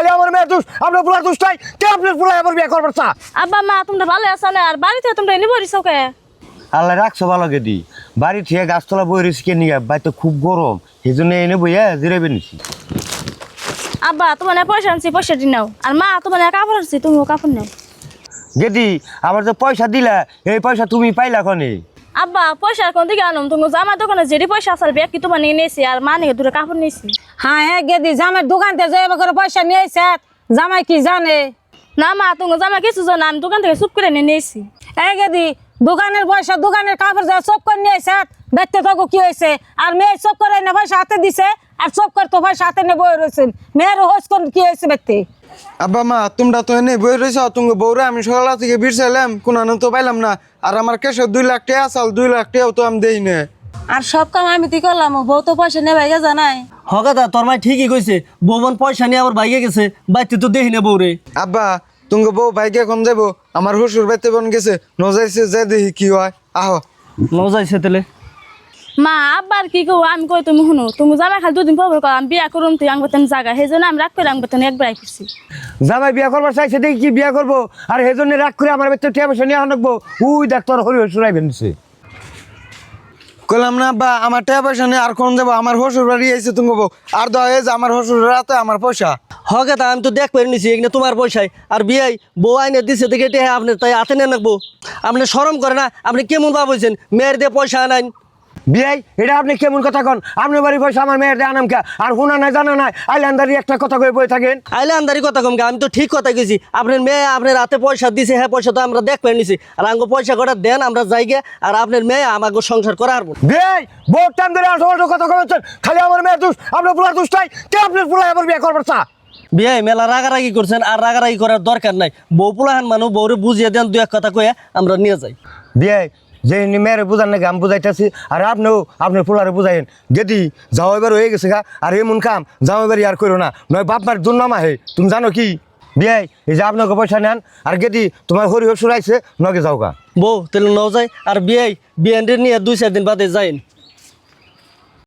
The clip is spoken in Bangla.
খালি আমার মেয়ের দোষ আপনার পোলার দোষটাই কে আপনার পোলায় আবার বিয়ে করবার চা আব্বা মা তোমরা ভালো আছো না আর বাড়িতে তোমরা এনে বলিছো কে আল্লাহ রাখছো ভালো গেদি বাড়ি থেকে গাছতলা বই রয়েছে কে নিয়ে বাই তো খুব গরম সেই জন্য এনে বইয়া জিরাইবে নিছি আব্বা তোমার পয়সা আনছি পয়সা দি নাও আর মা তোমার কাপড় আনছি তুমিও কাপড় নাও গেদি আমার যে পয়সা দিলা এই পয়সা তুমি পাইলা কনে আব্বা পয়সা কোন দিকে আনুম তুমি জামার দোকানে যেটি পয়সা আসার ব্যাগ কি তোমার নিয়ে নিয়েছি আর মা নিয়ে দুটো কাপড় নিয়েছি হ্যাঁ হ্যাঁ গেদি জামাই দোকান থেকে যাই করে পয়সা নিয়ে এসে জামাই কি জানে না মা তুমি জামা কিছু জানো আমি দোকান থেকে চুপ করে নিয়ে নিয়েছি এই গেদি দোকানের পয়সা দোকানের কাপড় যা সব করে নিয়ে এসে দেখতে থাকো কি হয়েছে আর মেয়ে সব করে না পয়সা হাতে দিছে আর সব করে তো পয়সা হাতে নিয়ে বই রয়েছেন মেয়ের হোস কোন কি হয়েছে দেখতে আব্বা মা তোমরা তো এনে বই রয়েছ তুমি বউরে আমি সকাল থেকে বিরসাইলাম কোনো তো পাইলাম না আর আমার কেসে 2 লাখ টাকা চাল 2 লাখ টাকাও তো আমি দেই না আর সব কাম আমি তুই করলাম বউ তো পয়সা নেই ভাইগা জানাই হগাদা তোর মাই ঠিকই কইছে বৌবন পয়সা নিয়ে আবার বাইকে গেছে বাইতে তো দেখি না বউরে আব্বা তুমি বউ ভাইকে এখন যাবো আমার শ্বশুর বাইতে বোন গেছে নজাইছে যে দেখি কি হয় আহো যাইছে তেলে মা আব্বার কি কো আমি কই তুমি শুনো তুমি জামা খালি দুদিন পর কর আমি বিয়া করুম তুই আঙ্গতেন জায়গা সেই জন্য আমি রাগ করে আঙ্গতেন একবার আইছি জামাই বিয়ে করবার চাইছে দেখি কি বিয়ে করবো আর সেই জন্য রাগ করে আমার বাচ্চা টিয়া পয়সা নিয়ে আনবো ওই ডাক্তার হরি হসুরাই বেনছে কইলাম না আব্বা আমার টাকা পয়সা নেই আর কোন যাবো আমার শ্বশুর বাড়ি আইছে তুমি বউ আর দয়া হয়েছে আমার শ্বশুর রাতে আমার পয়সা হগাদা আমি তো দেখ পারি নিছি এখানে তোমার পয়সায় আর বিয়াই বউ আইনে দিছে দেখে এটা আপনি তাই হাতে নিয়ে রাখবো আপনি শরম করে না আপনি কেমন ভাবছেন মেয়ের দিয়ে পয়সা আনাইন বিয়াই এটা আপনি কেমন কথা কন আপনার বাড়ি পয়সা আমার মেয়ের দিয়ে আনাম কে আর হুনা নাই জানা নাই আইল্যান্ডারি একটা কথা কয়ে বই থাকেন আইলে আন্দারি কথা কমকে আমি তো ঠিক কথা কইছি আপনার মেয়ে আপনার হাতে পয়সা দিছে হ্যাঁ পয়সা তো আমরা দেখ পাই নিছি আর আঙ্গো পয়সা কটা দেন আমরা যাইগে আর আপনার মেয়ে আমাকে সংসার করা পারবো বিয়াই বহুত টাইম ধরে আসল কথা কমেছেন খালি আমার মেয়ের দোষ আপনার পোলার দোষটাই কে আপনার পোলায় আবার বিয়ে করবার চা বিয়াই মেলা রাগারাগি করছেন আর রাগারাগি করার দরকার নাই বউ পোলাহান মানুষ বউরে বুঝিয়ে দেন দু এক কথা কয়ে আমরা নিয়ে যাই বিয়াই যে মেয়ের বুঝান নাকি আমি বুঝাইতেছি আর আপনিও আপনার পোলারে বুঝাইন যদি যাও এবার হয়ে গেছে গা আর এমন কাম যাও এবার আর করো না নয় বাপ মার দুর্নামা হে তুমি জানো কি বিয়াই এই যে আপনাকে পয়সা নেন আর গেদি তোমার হরি হসুর আইছে নগে যাও গা বউ তাহলে ন যায় আর বিয়াই বিয়ানদের নিয়ে 2-4 দিন বাদে যাইন